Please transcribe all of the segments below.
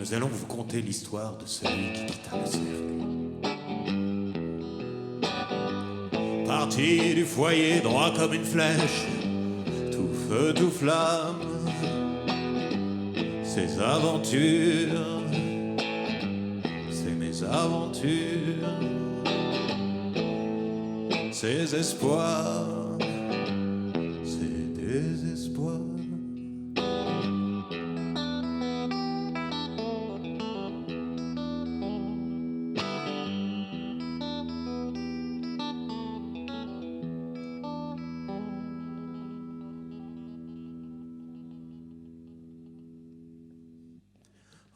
nous allons vous conter l'histoire de celui qui quitta le cercle. Parti du foyer droit comme une flèche, tout feu, tout flamme, ses aventures, c'est mes aventures, ses espoirs, ses désespoirs.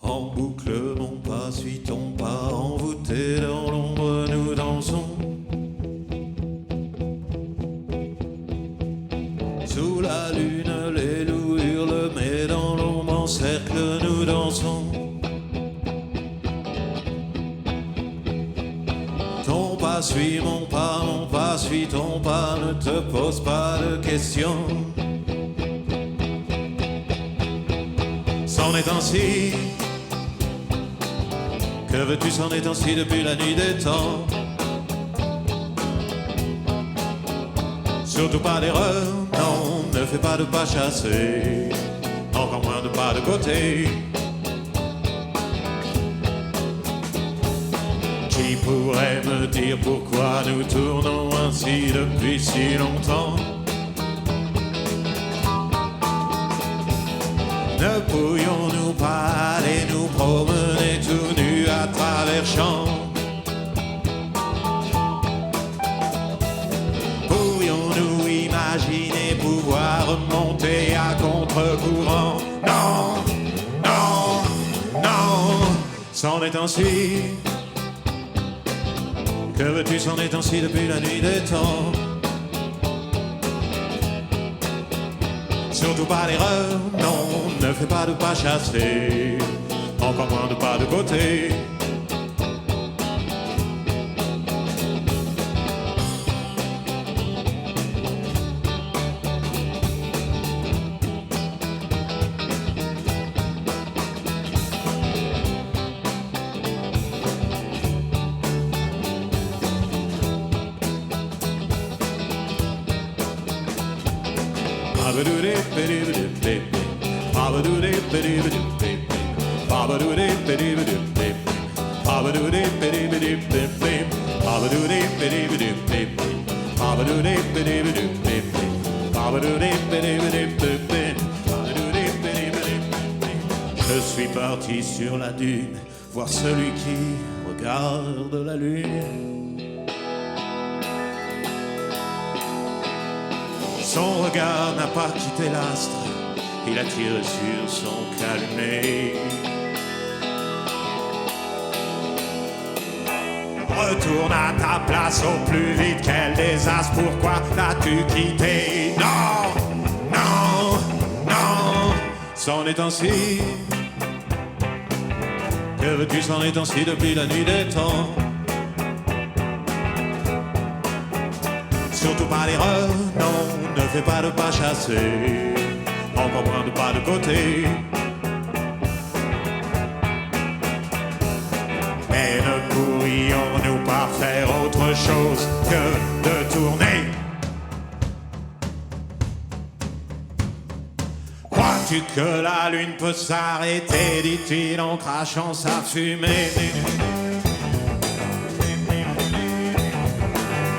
En boucle, mon pas suit ton pas, envoûté dans l'ombre, nous dansons. Sous la lune, les loups hurlent, mais dans l'ombre, en cercle, nous dansons. Ton pas suit mon pas suit ton pas, ne te pose pas de questions. C'en est ainsi. Que veux-tu, c'en est ainsi depuis la nuit des temps. Surtout pas d'erreur, non, ne fais pas de pas chassés, encore moins de pas de côté. Qui pourrait me dire pourquoi nous tournons ainsi depuis si longtemps? Ne pourrions-nous pas aller nous promener tout nus à travers champs? Pourrions-nous imaginer pouvoir remonter à contre-courant? Non, non, non, c'en est ainsi. Que veux-tu, c'en est ainsi depuis la nuit des temps. Surtout pas d'erreur, non, ne fais pas de pas chassés, encore moins de pas de côté. Je suis parti sur la dune, voir celui qui regarde la lune. Son regard n'a pas quitté l'astre, il a tiré sur son calumet. Retourne à ta place au plus vite, quel désastre, pourquoi l'as-tu quitté? Non, non, non, c'en est ainsi. Que veux-tu, c'en est ainsi depuis la nuit des temps. Surtout pas d'erreur, non, ne fais pas de pas chassés, encore moins de pas de côté. Mais ne pourrions-nous pas faire autre chose que de tourner? Crois-tu que la lune peut s'arrêter, dit-il en crachant sa fumée?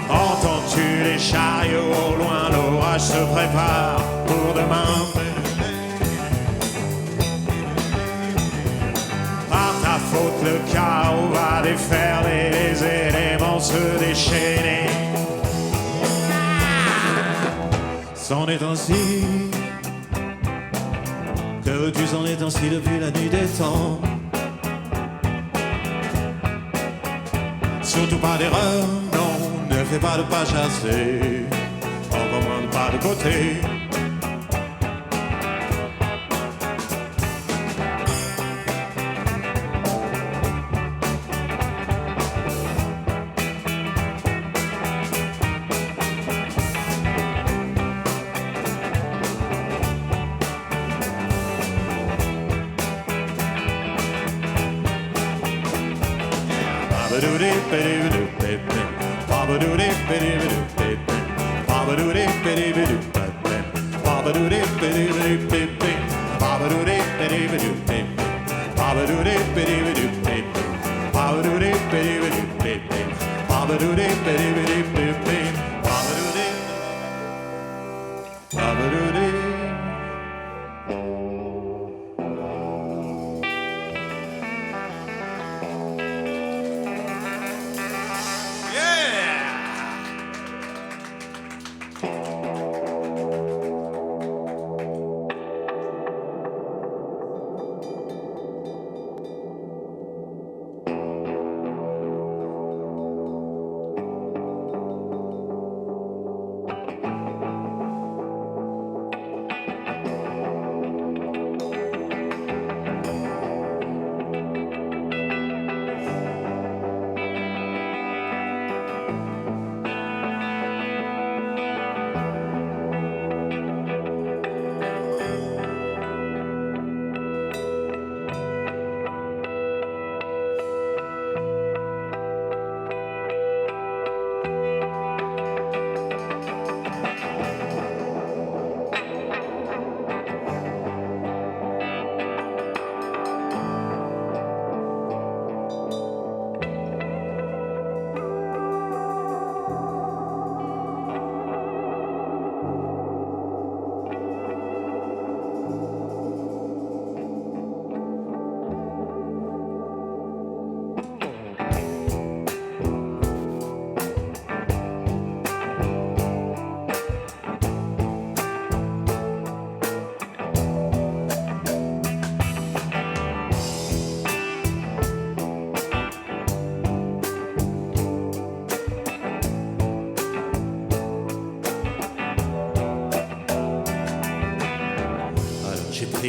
Entends-tu les chariots au loin, l'orage se prépare pour demain? Par ta faute, le chaos va déferler, les éléments se déchaîner. C'en est ainsi. Que veux-tu, c'en est ainsi depuis la nuit des temps. Surtout pas d'erreur, non, ne fais pas de pas chassés, encore moins de pas de côté.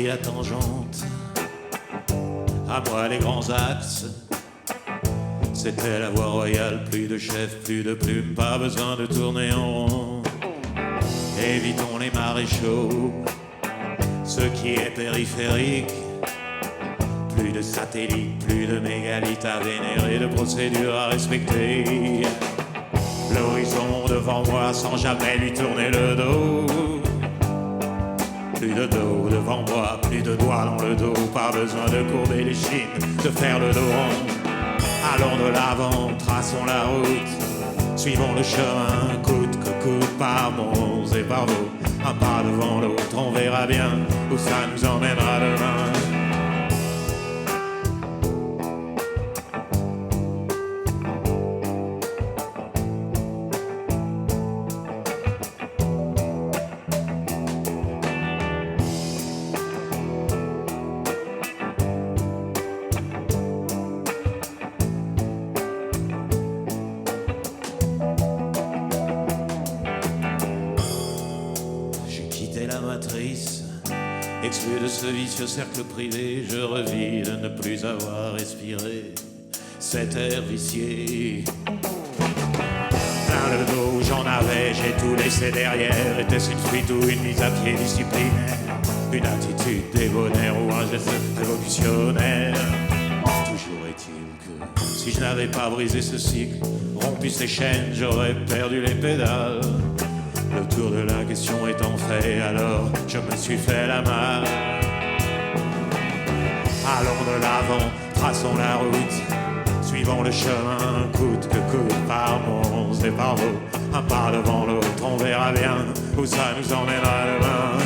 La tangente, à moi les grands axes. C'était la voie royale, plus de chefs, plus de plumes, pas besoin de tourner en rond. Évitons les maréchaux, ce qui est périphérique. Plus de satellites, plus de mégalithes à vénérer, de procédures à respecter. L'horizon devant moi sans jamais lui tourner le dos. Plus de dos devant moi, plus de doigts dans le dos. Pas besoin de courber les chines, de faire le dos rond. Allons de l'avant, traçons la route. Suivons le chemin, coûte que coûte, par bons et par beaux. Un pas devant l'autre, on verra bien où ça nous emmènera demain. Exclu de ce vicieux cercle privé, je revis de ne plus avoir respiré cet air vicié. Plein le dos, j'en avais, j'ai tout laissé derrière. Était-ce une fuite ou une mise à pied disciplinaire? Une attitude débonnaire ou un geste révolutionnaire? Toujours est-il que si je n'avais pas brisé ce cycle, rompu ces chaînes, j'aurais perdu les pédales. Le tour de la question étant fait, alors je me suis fait la malle. Allons de l'avant, traçons la route, suivons le chemin, coûte que coûte, par bons et par beaux. Un pas devant l'autre, on verra bien où ça nous emmènera demain.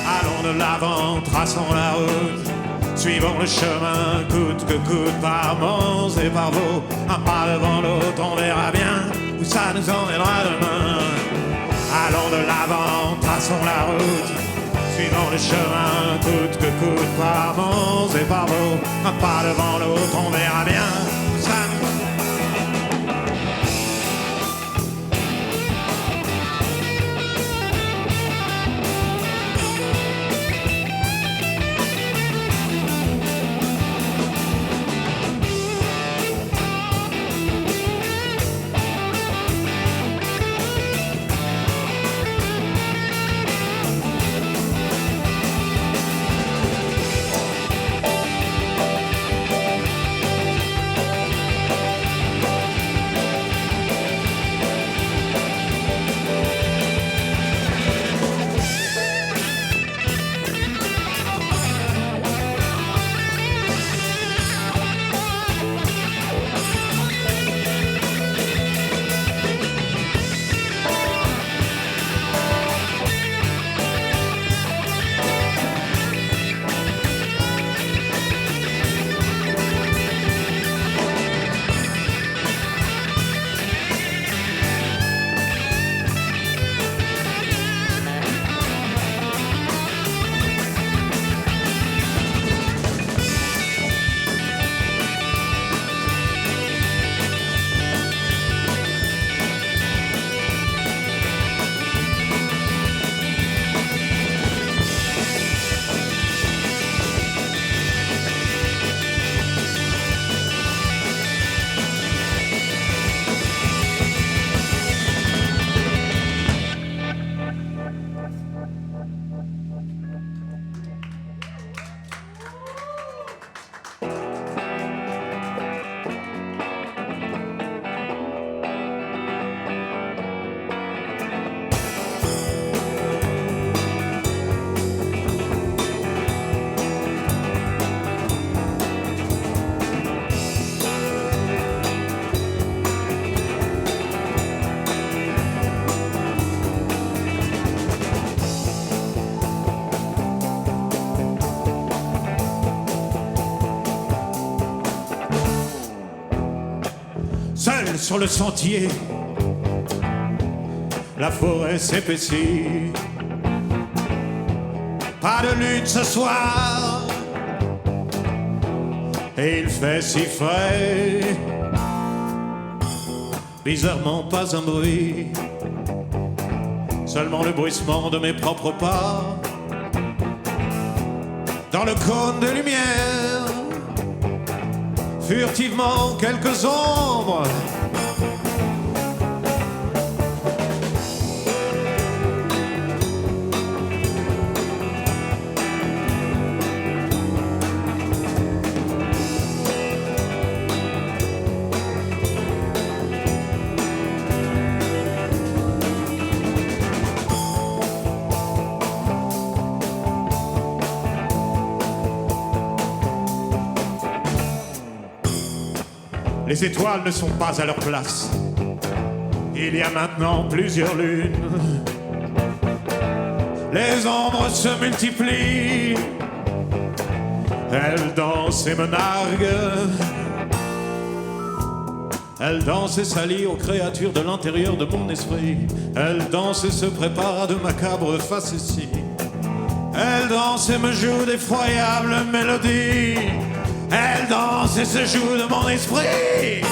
Allons de l'avant, traçons la route, suivons le chemin, coûte que coûte, par bons et par beaux. Un pas devant l'autre, on verra bien où ça nous emmènera demain. Allons de l'avant, traçons la route, suivons le chemin, coûte que coûte, par bons et par beaux. Un pas devant l'autre, on verra bien où ça nous... seul sur le sentier. La forêt s'épaissit. Pas de lune ce soir, et il fait si frais. Bizarrement pas un bruit, seulement le bruissement de mes propres pas. Dans le cône de lumière, furtivement quelques ombres. Les étoiles ne sont pas à leur place. Il y a maintenant plusieurs lunes. Les ombres se multiplient. Elles dansent et me narguent. Elles dansent et s'allient aux créatures de l'intérieur de mon esprit. Elles dansent et se préparent à de macabres facéties. Elles dansent et me jouent d'effroyables mélodies. Elle danse et se joue de mon esprit.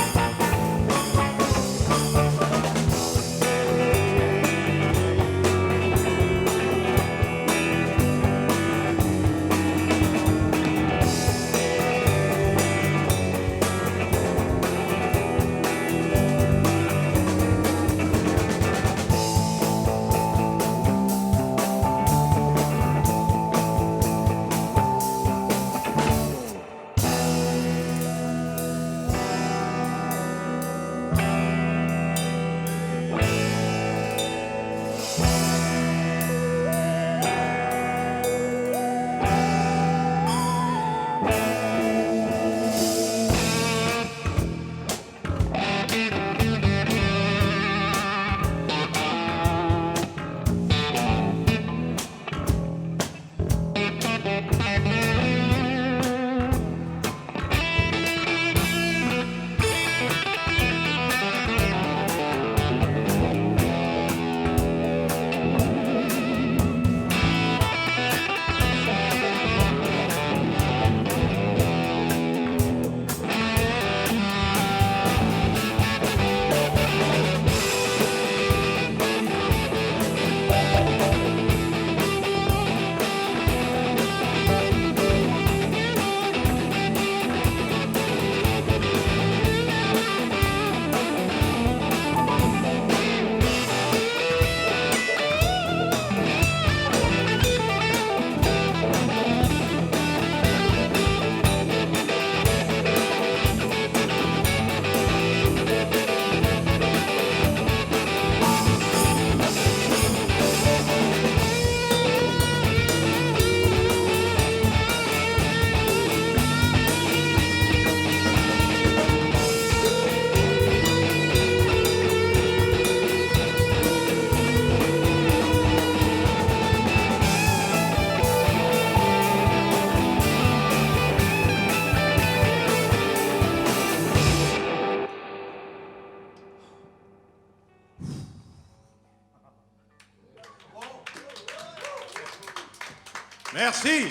Merci.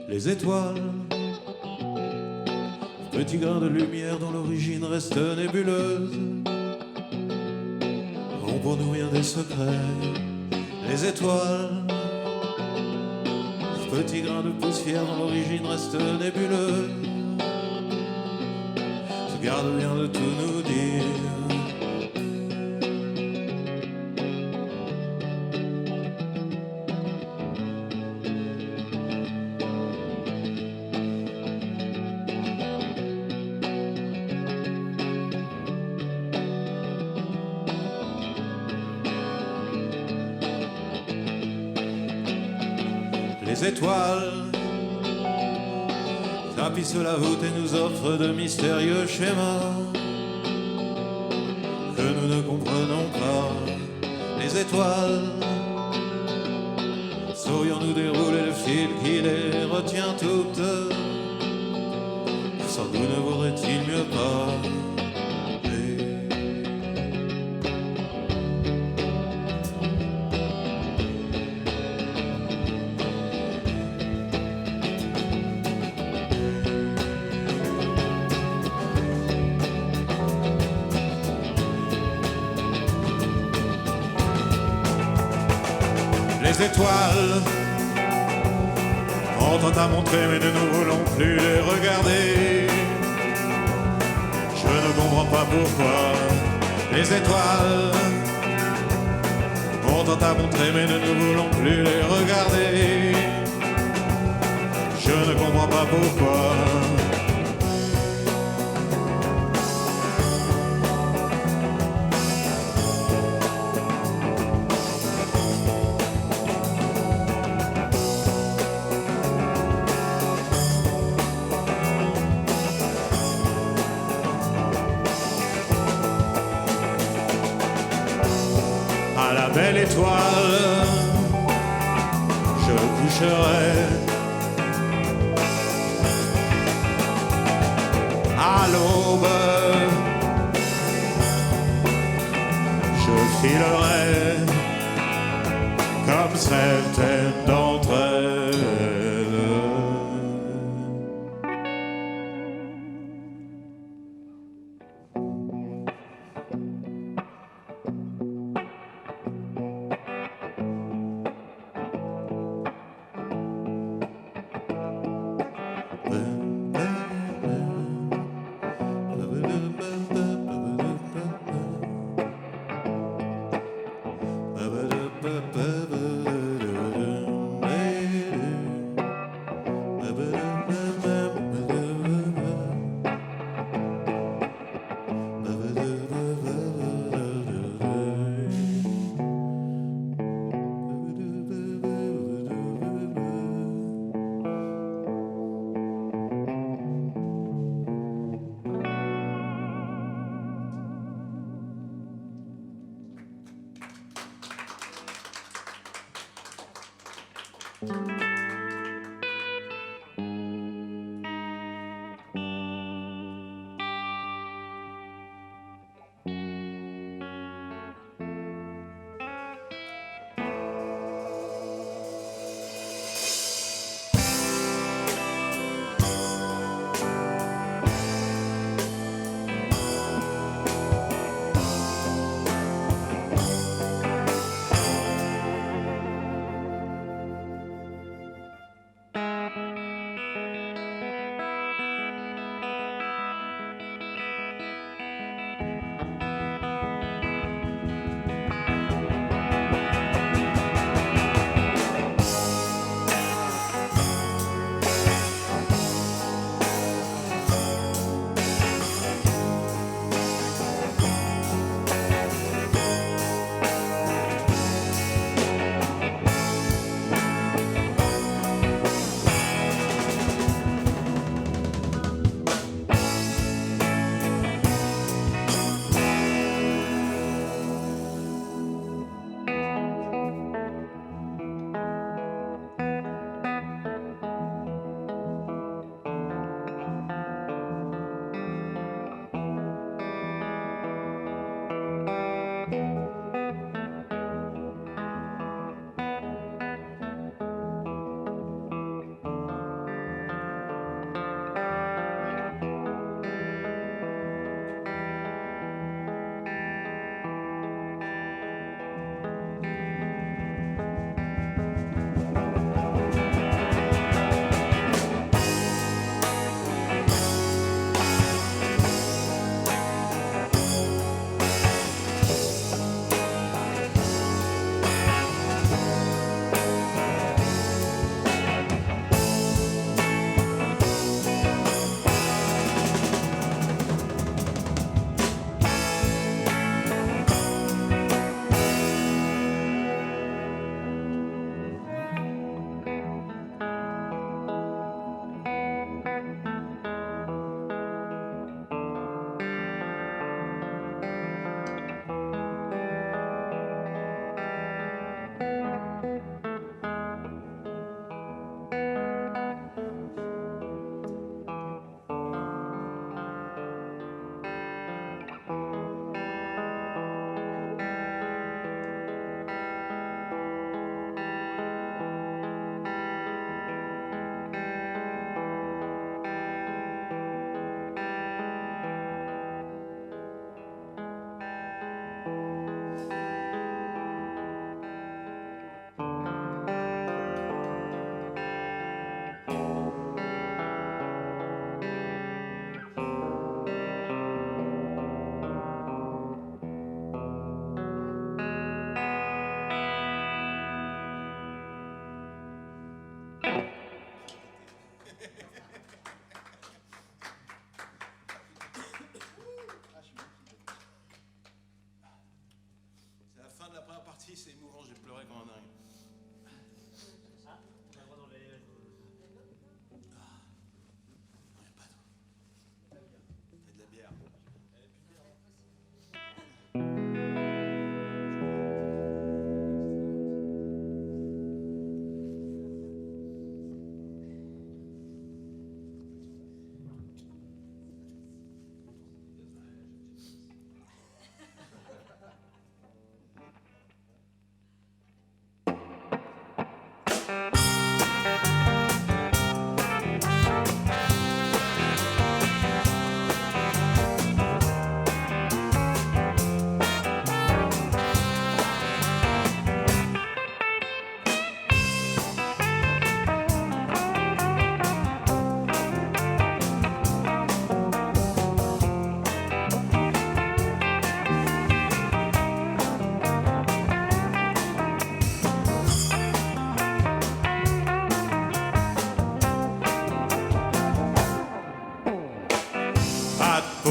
Les étoiles, petit grain de lumière dont l'origine reste nébuleuse, ont pour nous bien des secrets. Les étoiles, petit grain de poussière dont l'origine reste nébuleuse, se garde bien de tout nous dire. Les étoiles tapissent la voûte et nous offrent de mystérieux schémas que nous ne comprenons pas. Les étoiles, saurions-nous dérouler le fil qui les retient toutes? Sans nous ne vaudrait-il mieux pas? Les étoiles ont tant à montrer, mais nous ne voulons plus les regarder. Je ne comprends pas pourquoi. Les étoiles ont tant à montrer, mais nous ne voulons plus les regarder. Je ne comprends pas pourquoi. À la belle étoile, je coucherai. À l'aube, je filerai comme certaines d'entre elles.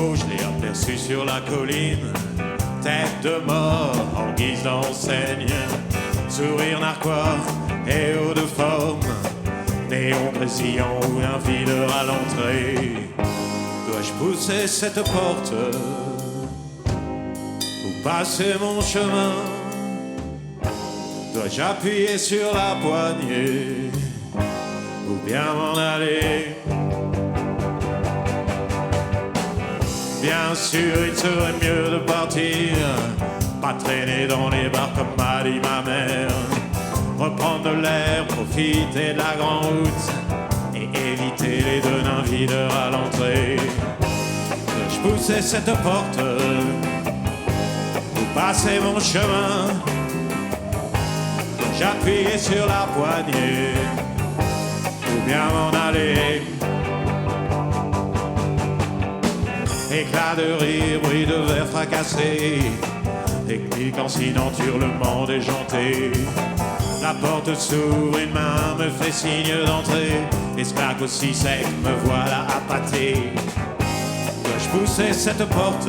Oh, je l'ai aperçu sur la colline, tête de mort en guise d'enseigne, sourire narquois et haut de forme, néon brésillant ou un videur à l'entrée. Dois-je pousser cette porte ou passer mon chemin? Dois-je appuyer sur la poignée ou bien m'en aller? Bien sûr, il serait mieux de partir, pas traîner dans les bars comme m'a dit ma mère. Reprendre de l'air, profiter de la grande route et éviter les deux nains videurs à l'entrée. Je poussais cette porte ou passer mon chemin? J'appuyais sur la poignée ou bien m'en aller? Éclat de rire, bruit de verre fracassé, technique en silenture, hurlement déjanté. La porte s'ouvre, une main me fait signe d'entrée, esclave aussi sec, me voilà appâté. Dois-je pousser cette porte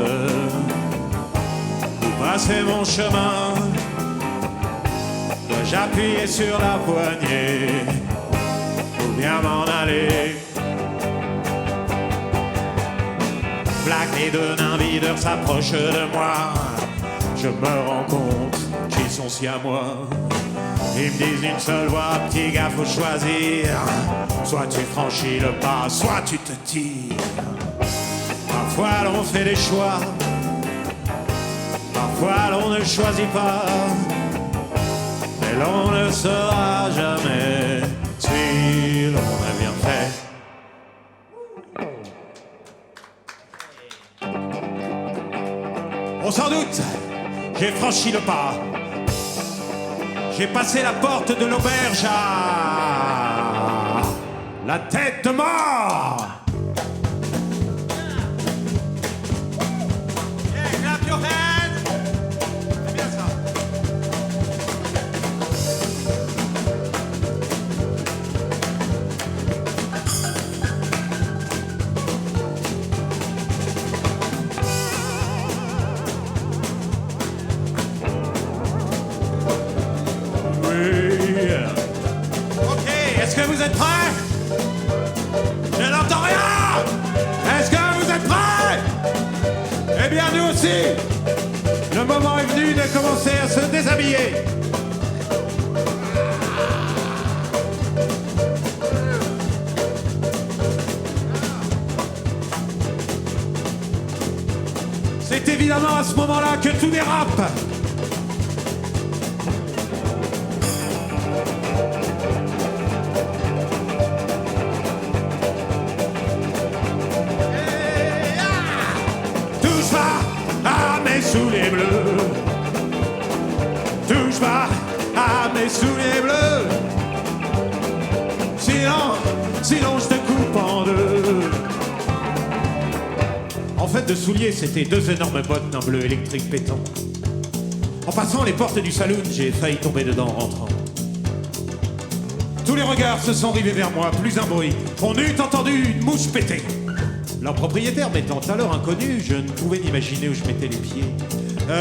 ou passer mon chemin? Dois-je appuyer sur la poignée ou bien m'en aller? Black, les deux nains videurs s'approchent de moi. Je me rends compte qu'ils sont si à moi. Ils me disent d'une seule voix, petit gars, faut choisir. Soit tu franchis le pas, soit tu te tires. Parfois l'on fait des choix, parfois l'on ne choisit pas. Mais l'on ne saura jamais si l'on a bien fait. On s'en doute, j'ai franchi le pas. J'ai passé la porte de l'auberge à la tête de mort. Yeah, clap your hands. C'est bien ça. Est-ce que vous êtes prêts? Je n'entends rien! Est-ce que vous êtes prêts? Eh bien, nous aussi! Le moment est venu de commencer à se déshabiller. C'est évidemment à ce moment-là que tout dérape. Souliers bleus, touche pas à mes souliers bleus. Sinon je te coupe en deux. En fait, de souliers, c'était deux énormes bottes d'un bleu électrique pétant. En passant les portes du saloon, j'ai failli tomber dedans en rentrant. Tous les regards se sont rivés vers moi, plus un bruit. On eût entendu une mouche péter. Leur propriétaire m'étant alors inconnu, je ne pouvais n'imaginer où je mettais les pieds.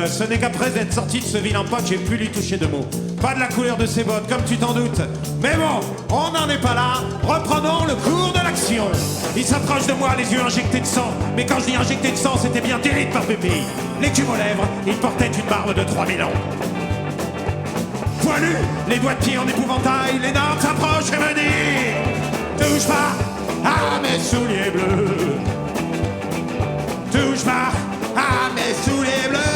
Ce n'est qu'après être sorti de ce vilain pot que j'ai pu lui toucher deux mots. Pas de la couleur de ses bottes, comme tu t'en doutes. Mais bon, on n'en est pas là. Reprenons le cours de l'action. Il s'approche de moi, les yeux injectés de sang. Mais quand je dis injecté de sang, c'était bien d'élite par pupille. L'écume aux lèvres, il portait une barbe de 3000 ans. Poilu, les doigts de pied en épouvantail, les normes s'approchent et me disent: touche pas à mes souliers bleus. Touche pas à mes souliers bleus.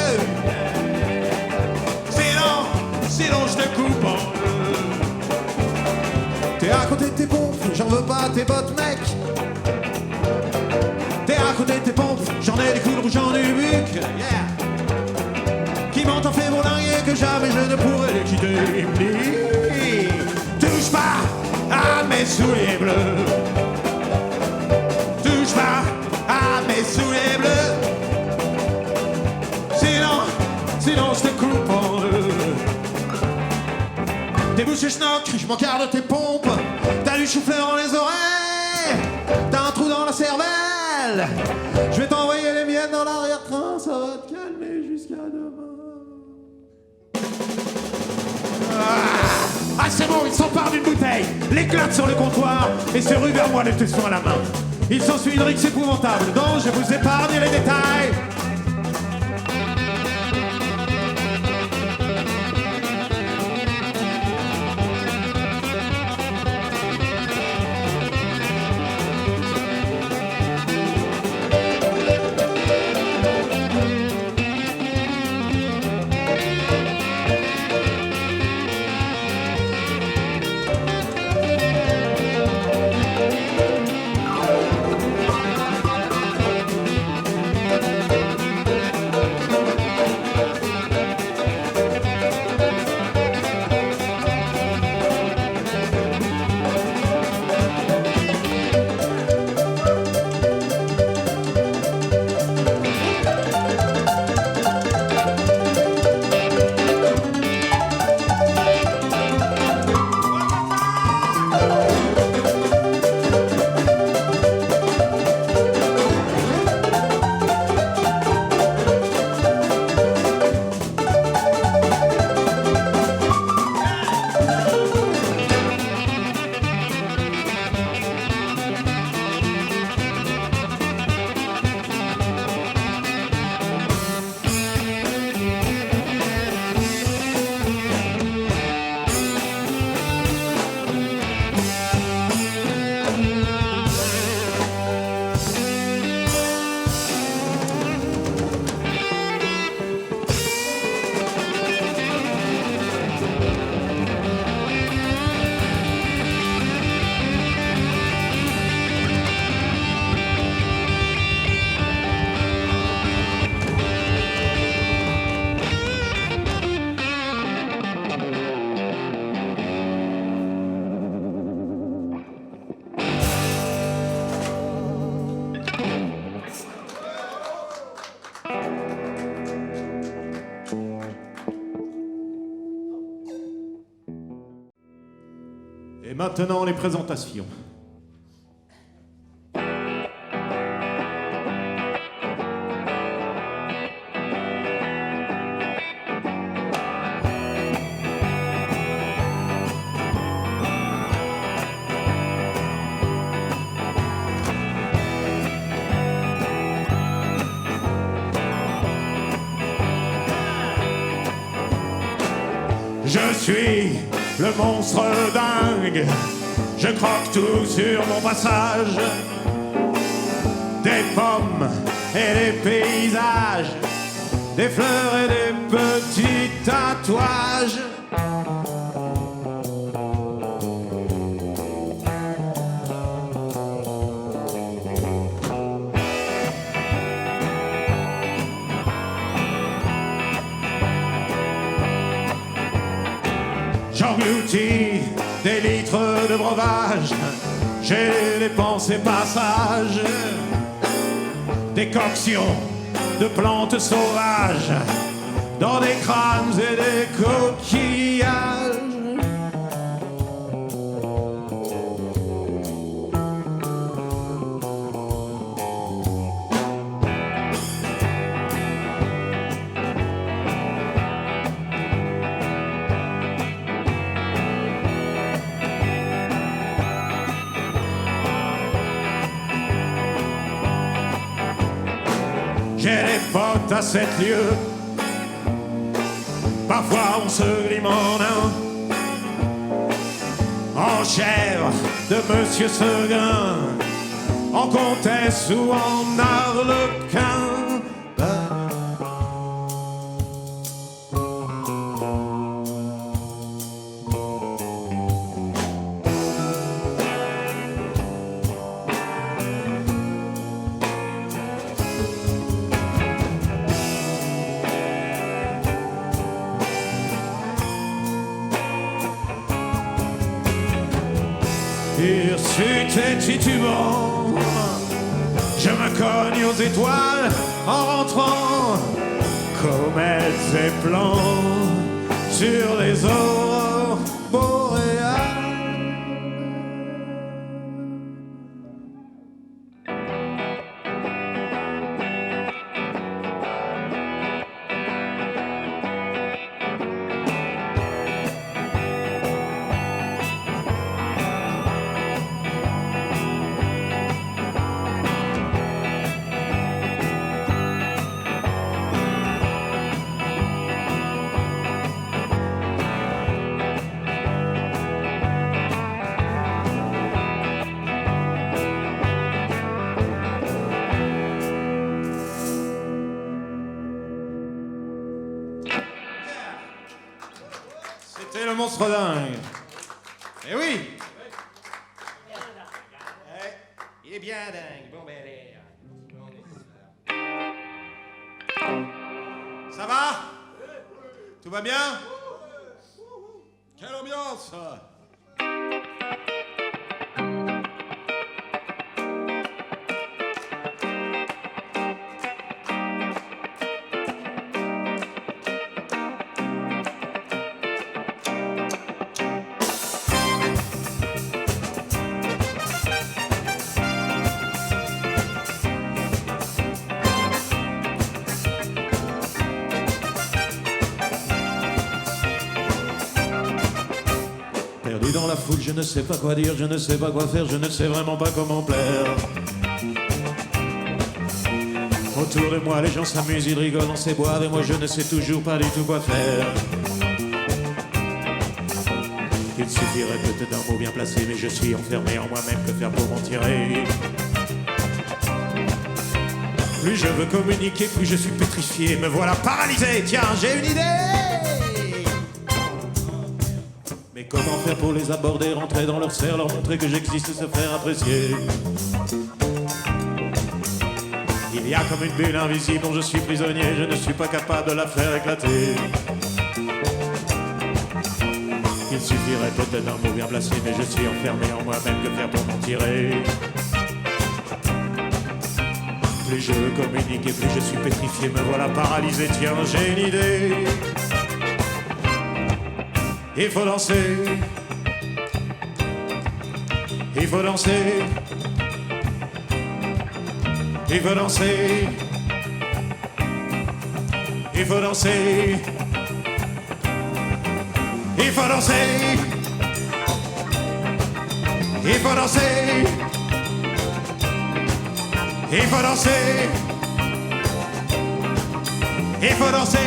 Sinon je te coupe en deux. T'es à côté de tes pompes, j'en veux pas tes bottes, mec. T'es à côté de tes pompes, j'en ai des coups rouges en du buc. Yeah. Qui m'ont tant fait voler que jamais je ne pourrais les quitter. Il me dit: touche pas à mes souliers bleus. Touche pas à mes souliers bleus. Sinon je te coupe en deux. Tes bouches et schnock, je m'en garde tes pompes. T'as du chou-fleur dans les oreilles, t'as un trou dans la cervelle. Je vais t'envoyer les jusqu'à demain. Ah, c'est bon, il s'empare d'une bouteille, l'éclate sur le comptoir et se rue vers moi, le tesson à la main. Il s'ensuit une rixe épouvantable dont je vous épargne les détails. Et maintenant, les présentations. Je suis le monstre dingue, je croque tout sur mon passage. Des pommes et des paysages, des fleurs et des petits tatouages. J'engloutis des litres de breuvage, j'ai dépensé passage, décoctions de plantes sauvages, dans des crânes et des coquillages. J'ai des potes à 7 lieues, parfois on se glime en un, en chair de Monsieur Seguin, en comtesse ou en arlequin. Hirsute et titubant, je me cogne aux étoiles en rentrant, comètes et plans sur les aurores boréales. monstre dingue. Eh oui. Il est bien dingue. Bon, ben, allez. Ça va? Tout va bien? Quelle ambiance! Perdu dans la foule, je ne sais pas quoi dire, je ne sais pas quoi faire, je ne sais vraiment pas comment plaire. Autour de moi, les gens s'amusent, ils rigolent, on sait boire, et moi je ne sais toujours pas du tout quoi faire. Il suffirait peut-être d'un mot bien placé, mais je suis enfermé en moi-même, que faire pour m'en tirer? Plus je veux communiquer, plus je suis pétrifié, me voilà paralysé, tiens, j'ai une idée! Mais comment faire pour les aborder, rentrer dans leur serre, leur montrer que j'existe, se faire apprécier? Il y a comme une bulle invisible dont je suis prisonnier, je ne suis pas capable de la faire éclater. Il suffirait peut-être d'un mot bien placé, mais je suis enfermé en moi-même, que faire pour m'en tirer? Plus je veux communiquer, plus je suis pétrifié, me voilà paralysé, tiens, j'ai une idée. Il faut danser. Il faut danser. Il faut danser. Il faut danser. Il faut danser. Il faut danser. Il faut danser. Il faut danser.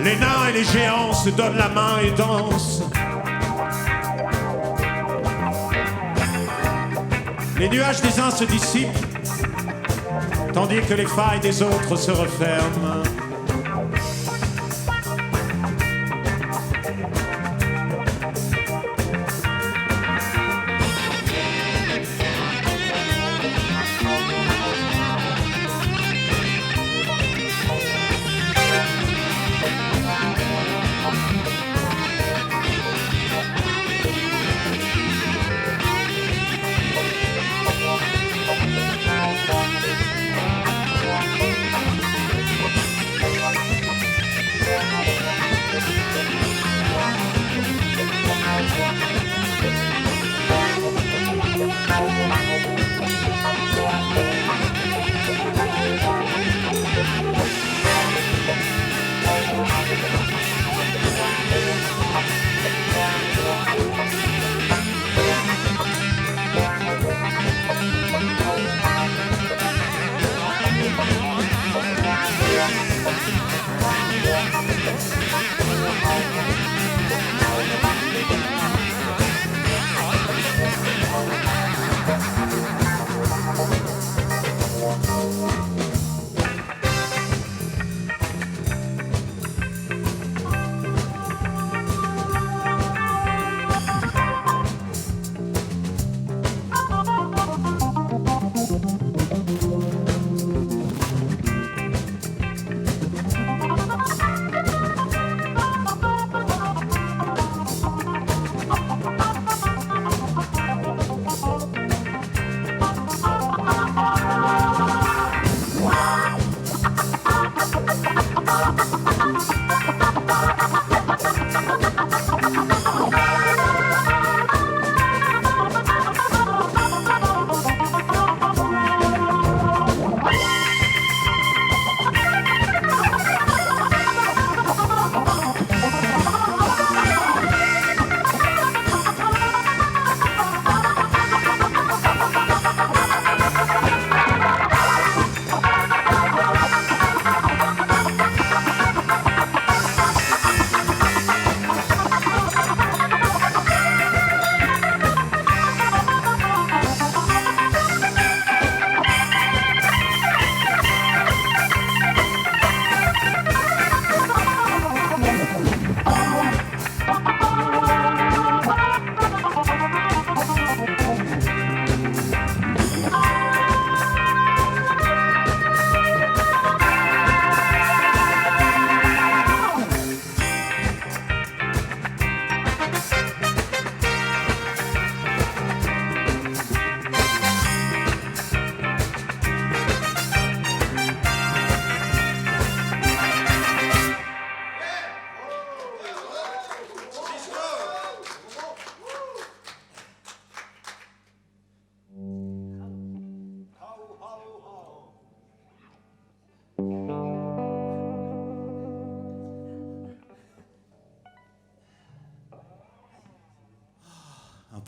Les nains et les géants se donnent la main et dansent. Les nuages des uns se dissipent, tandis que les failles des autres se referment.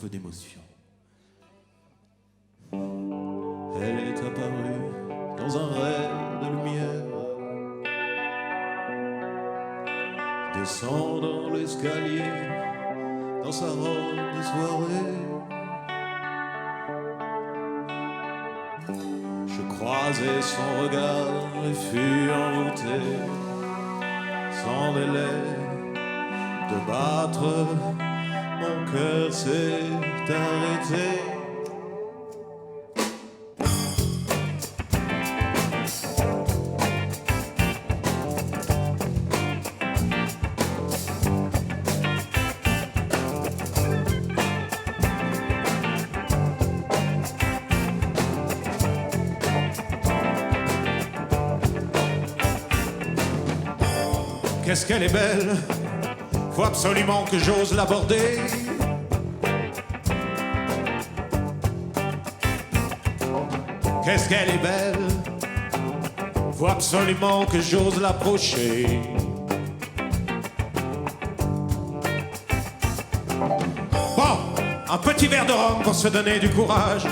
peu d'émotion. Elle est apparue dans un rêve de lumière, descendant l'escalier dans sa robe de soirée. Je croisai son regard et fus envoûté, sans délai de battre, mon cœur s'est arrêté. Qu'est-ce qu'elle est belle, faut absolument que j'ose l'aborder. Qu'est-ce qu'elle est belle, faut absolument que j'ose l'approcher. Bon, un petit verre de rhum pour se donner du courage.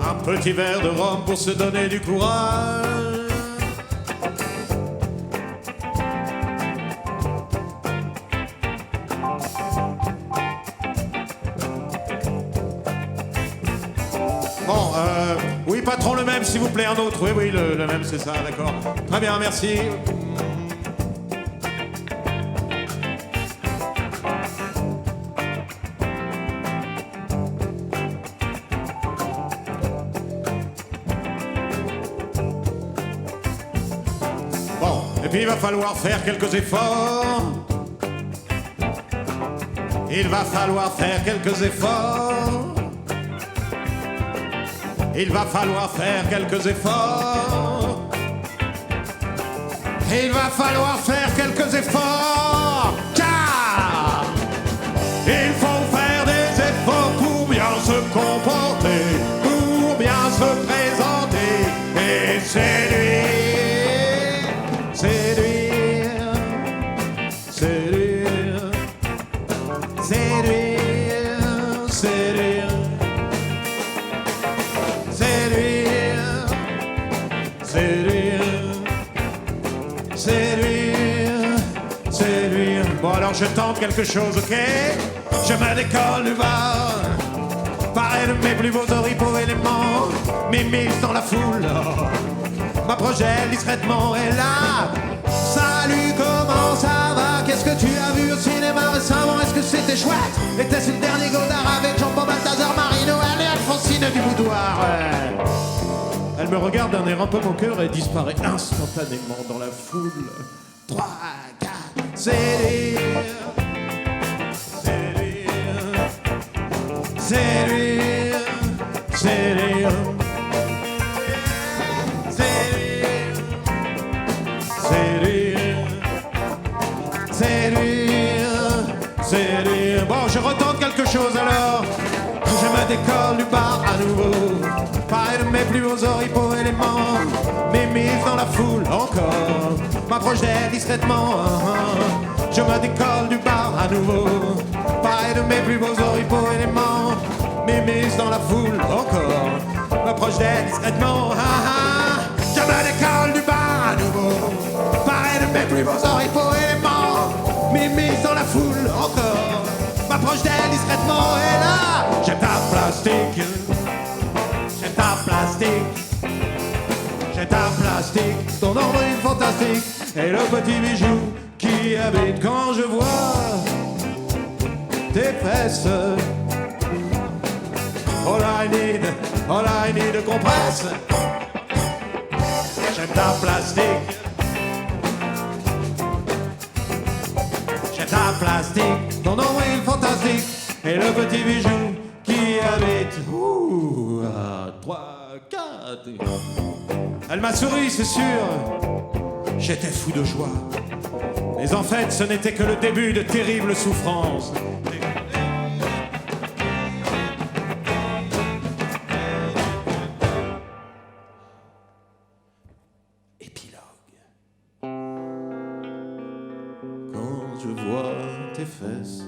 Un petit verre de rhum pour se donner du courage. Oui, patron, le même, s'il vous plaît, un autre. Oui, oui, le même, c'est ça, d'accord. Très bien, merci. Bon, et puis il va falloir faire quelques efforts. Il va falloir faire quelques efforts. Il va falloir faire quelques efforts. Il va falloir faire quelques efforts. Car il faut faire des efforts pour bien se comporter, pour bien se présenter et séduire, séduire, séduire, séduire, séduire. Séduire, séduire. Bon alors je tente quelque chose, ok? Je me décolle du bar, pareil de mes plus beaux oripeaux éléments, m'immisce dans la foule, m'approche discrètement et là, salut, comment ça va? Qu'est-ce que tu as vu au cinéma récemment? Est-ce que c'était chouette? Était-ce le dernier Godard avec Jean-Paul Balthazar, Marie-Noël et Alphonsine du Boudoir? Elle me regarde d'un air un peu moqueur et disparaît instantanément dans la foule. 3, 4, séduire, séduire, séduire, séduire, séduire, séduire, séduire, séduire. Bon, je retente quelque chose alors. Je me décolle du bar à nouveau, pareil de mes plus beaux oripeaux éléments, m'immisce dans la foule encore, m'approche d'elle discrètement. Je me décolle du bar à nouveau, pareil de mes plus beaux oripeaux éléments, m'immisce dans la foule encore, m'approche d'elle discrètement. Je me décolle du bar à nouveau, pareil de mes plus beaux oripeaux éléments, m'immisce dans la foule encore, m'approche d'elle discrètement et là, j'ai ta plastique, j'ai ta plastique, j'ai ta plastique, ton ombre est fantastique et le petit bijou qui habite quand je vois tes fesses. All I need compresse. J'ai ta plastique, j'ai ta plastique, ton ombre est fantastique et le petit bijou qui habite à 3, 4. Elle m'a souri, c'est sûr. J'étais fou de joie. Mais en fait, ce n'était que le début de terribles souffrances. Épilogue. Quand je vois tes fesses,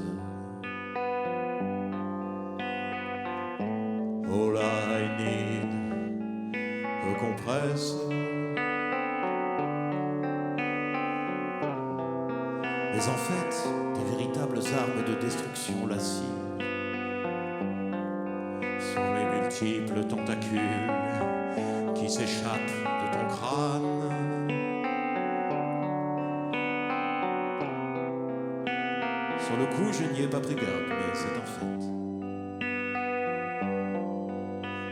All I need, a compressor. Mais en fait, des véritables armes de destruction lascives sont les multiples tentacules qui s'échappent de ton crâne. Sur le coup, je n'y ai pas pris garde, mais c'est un fait.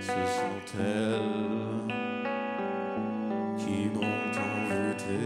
Ce sont elles qui m'ont envoûté.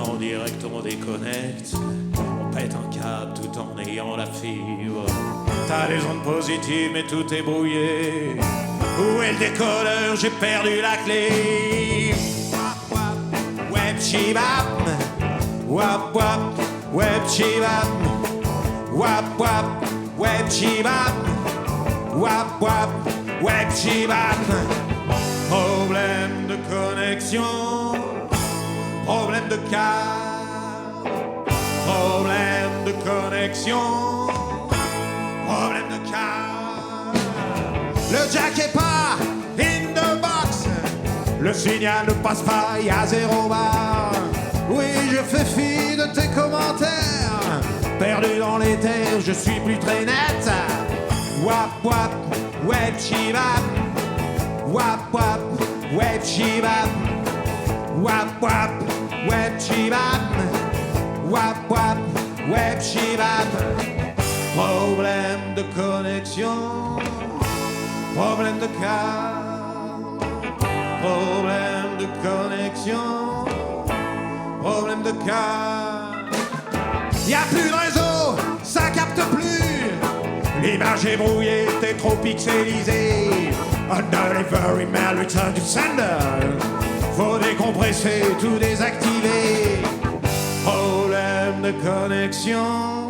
En direct, on déconnecte, on pète un câble tout en ayant la fibre. T'as les ondes positives mais tout est brouillé. Où est le décolleur? J'ai perdu la clé. Wap wap, web chibam. Wap wap, web chibam. Wap wap, web chibam. Wap wap, web chibam. Problème de connexion. Problème de câble, problème de connexion, problème de câble. Le jack est pas in the box, le signal ne passe pas, y a 0 bar. Oui, je fais fi de tes commentaires, perdu dans les terres, je suis plus très net. Wap wap, web chibam, wap wap, web chibam, wap wap. Web chibam, wap wap, web chibam. Problème de connexion, problème de câble, problème de connexion, problème de câble. Y'a plus de réseau, ça capte plus. L'image est brouillée, t'es trop pixelisé. Undelivery mail, return to sender. Faut décompresser, tout désactiver. Problème de connexion,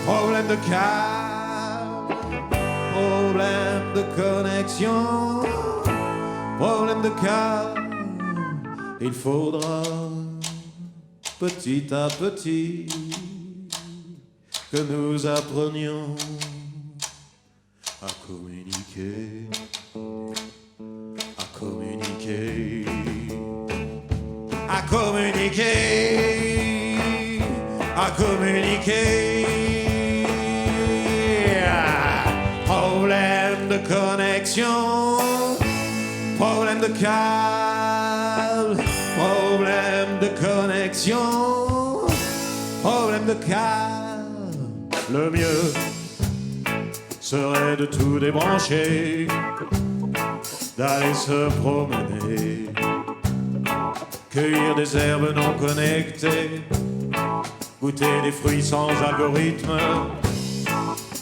problème de câble, problème de connexion, problème de câble. Il faudra petit à petit que nous apprenions à communiquer. Communiquer, à communiquer, à communiquer. Problème de connexion, problème de câble, problème de connexion, problème de câble. Le mieux serait de tout débrancher, d'aller se promener, cueillir des herbes non connectées, goûter des fruits sans algorithme,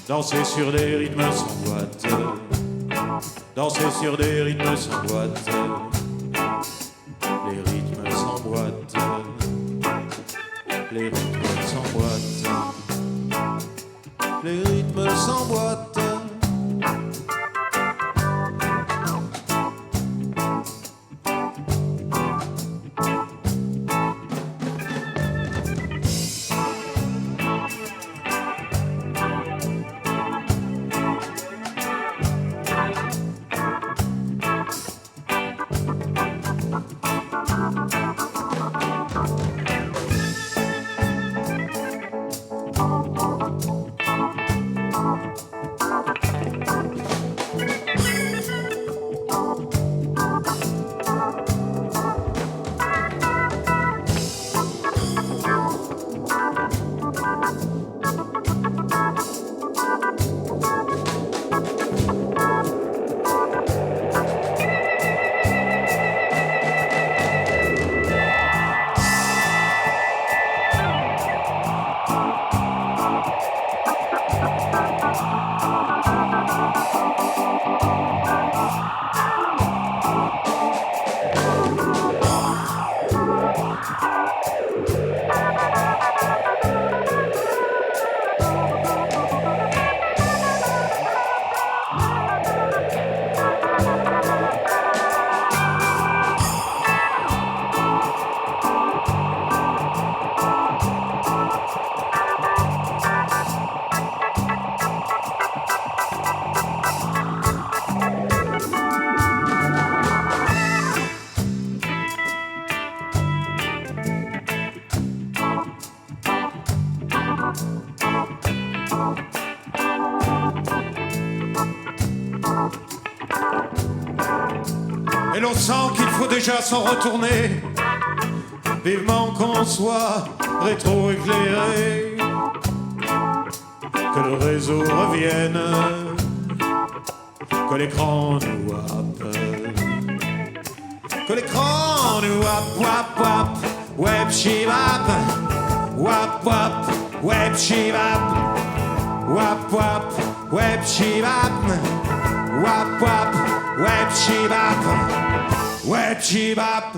danser sur des rythmes sans boîte, danser sur des rythmes sans boîte, les rythmes sans boîte, les rythmes sans boîte, les rythmes sans boîte. Et l'on sent qu'il faut déjà s'en retourner, vivement qu'on soit rétro-éclairé, que le réseau revienne, que l'écran nous happe, que l'écran nous happe, wap wap, web shibap, wap wap, web shibap, wap wap, web shibap, wap wap, web shibap, web shibap.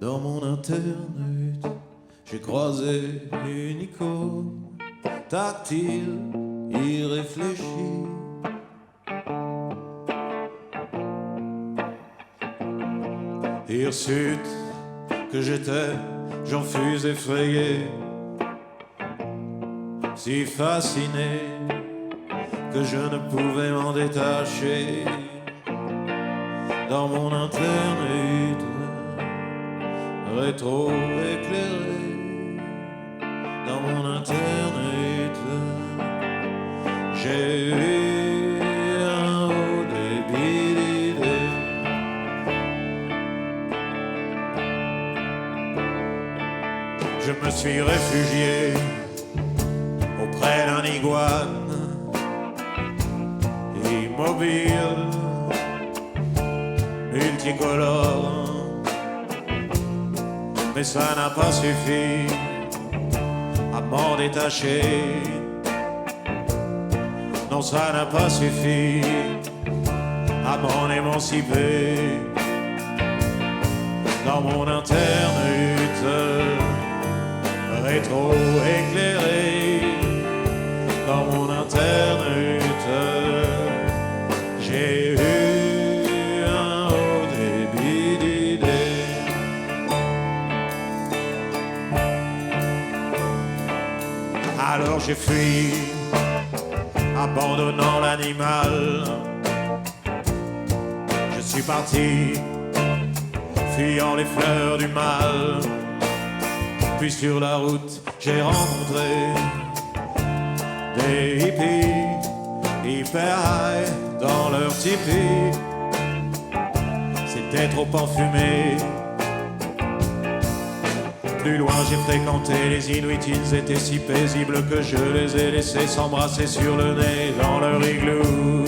Dans mon internet, j'ai croisé une icône tactile, irréfléchie. Hirsute que j'étais, j'en fus effrayé, si fasciné que je ne pouvais m'en détacher. Dans mon internet rétro-éclairé, dans mon internet, j'ai eu un haut débit d'idées. Je me suis réfugié auprès d'un iguane immobile, multicolore. Mais ça n'a pas suffi à m'en détacher. Non, ça n'a pas suffi à m'en émanciper. Dans mon internet rétro-éclairé, dans mon internet, j'ai eu un haut débit d'idées. Alors j'ai fui, abandonnant l'animal. Je suis parti, fuyant les fleurs du mal. Puis sur la route, j'ai rencontré des hippies, hyper high dans leur tipi. C'était trop enfumé. Plus loin j'ai fréquenté les Inuits, ils étaient si paisibles que je les ai laissés s'embrasser sur le nez dans leur igloo.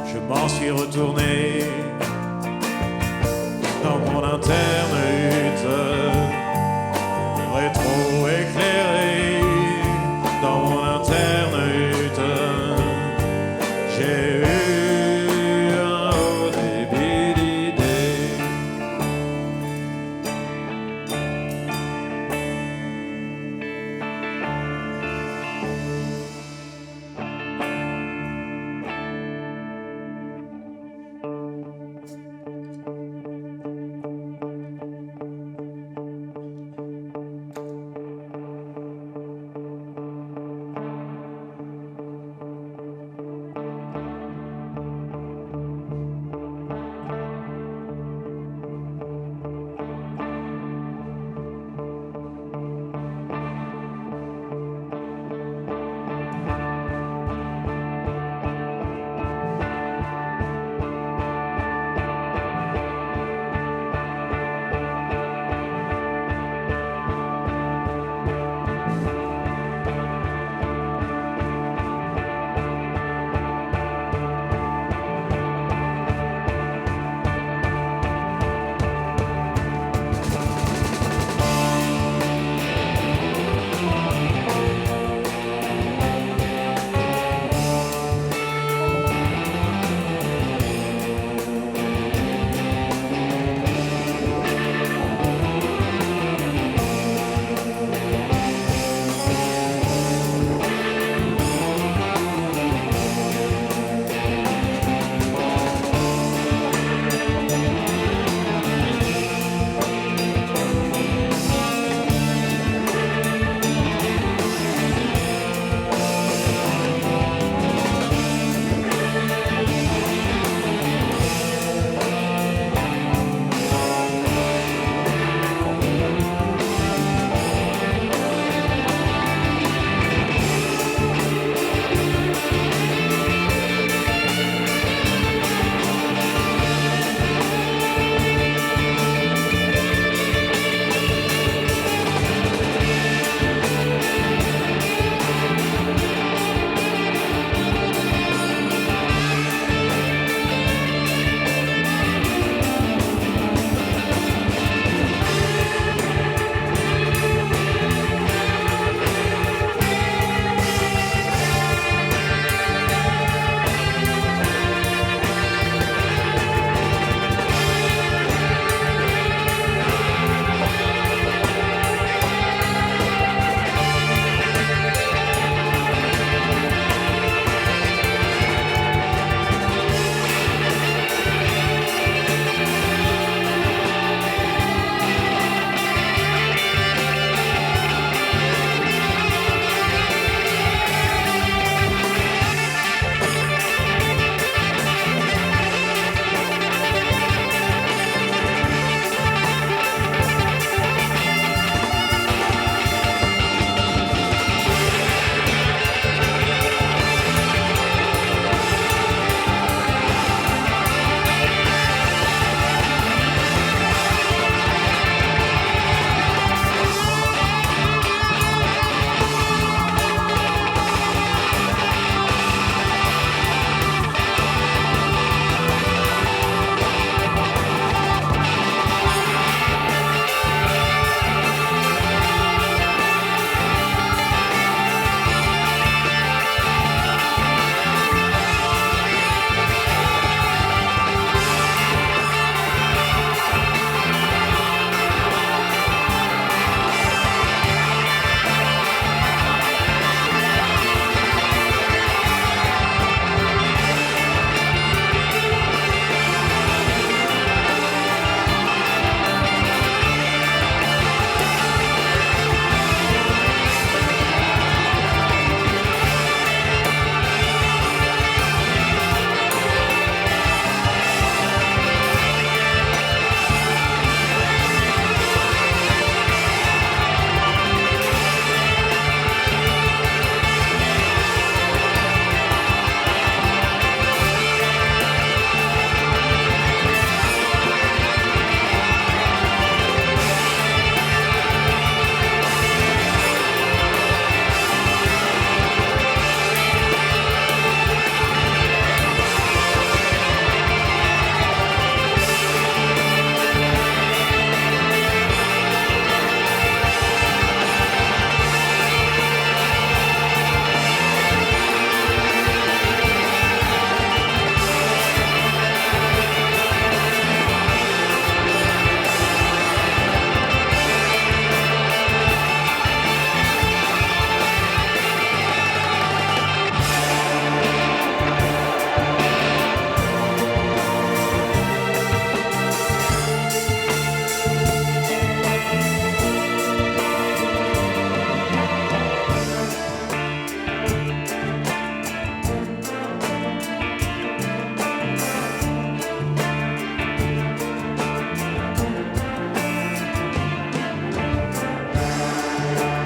Je m'en suis retourné dans mon internet rétro-éclairé, dans mon internet, j'ai eu un haut débit d'idées.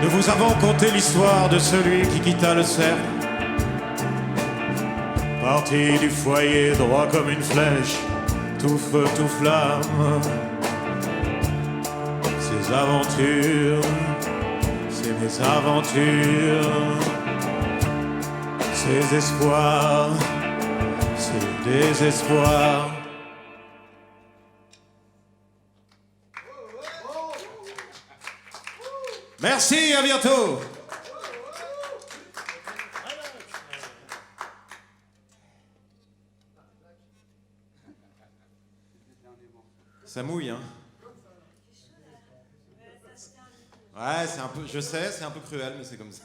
Nous vous avons conté l'histoire de celui qui quitta le cercle, parti du foyer droit comme une flèche, tout feu, tout flamme. Ses aventures, ses mésaventures, ses espoirs, ses désespoirs. Merci, à bientôt. Ça mouille, hein? Ouais, c'est un peu, je sais, c'est un peu cruel, mais c'est comme ça.